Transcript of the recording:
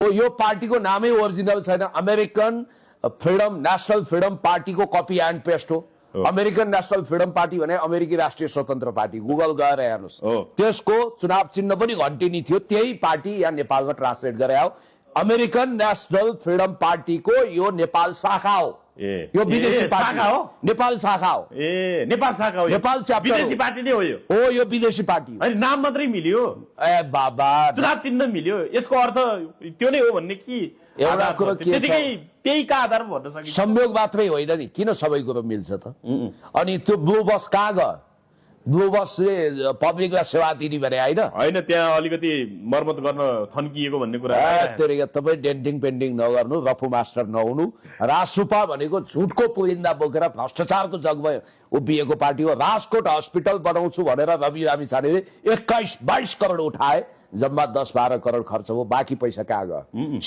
यो पार्टीको नामै ओरिजिनल छैन। अमेरिकन फ्रिडम नेशनल फ्रिडम पार्टीको कपी एन्ड पेस्ट हो। अमेरिकन नेशनल फ्रिडम पार्टी भने अमेरिकी राष्ट्रिय स्वतन्त्र पार्टी, गुगल गएर हेर्नुहोस्। त्यसको चुनाव चिन्ह पनि घन्टिनी थियो, त्यही पार्टी यहाँ नेपालमा ट्रान्सलेट गरे हो। अमेरिकन नेशनल फ्रिडम पार्टीको यो नेपाल शाखा हो। यो विदेशी पार्टी हो, नेपाल शाखा हो। नेपाल शाखा हो, नेपाल च्याप्टर विदेशी पार्टी नै हो यो। यो विदेशी पार्टी हो। नाम मात्रै मिल्यो, ए बाबा, चुनाव चिन्ह मिल्यो, यसको अर्थ त्यो नै हो भन्ने कि एउटा कुरो के छ, त्यही का आधार भन्न सकिन्छ। संयोग मात्रै होइन नि, किन सबै कुरो मिल्छ त? अनि त्यो ब्लू बस कहाँ गयो? ब्लू बसले पब्लिकलाई सेवा दिने भने होइन, त्यहाँ अलिकति मर्मत गर्न थन्किएको भन्ने कुरा। तपाईँ डेन्टिङ पेन्टिङ नगर्नु, रफु मास्टर नहुनु। राजसुपा भनेको झुटको पुलिन्दा बोकेर भ्रष्टाचारको जगमा उभिएको पार्टी हो। राजकोट हस्पिटल बनाउँछु भनेर रवि लामिछानेले 21-22 करोड उठाए, जम्मा 10-12 करोड खर्च हो, बाँकी पैसा कहाँ गयो?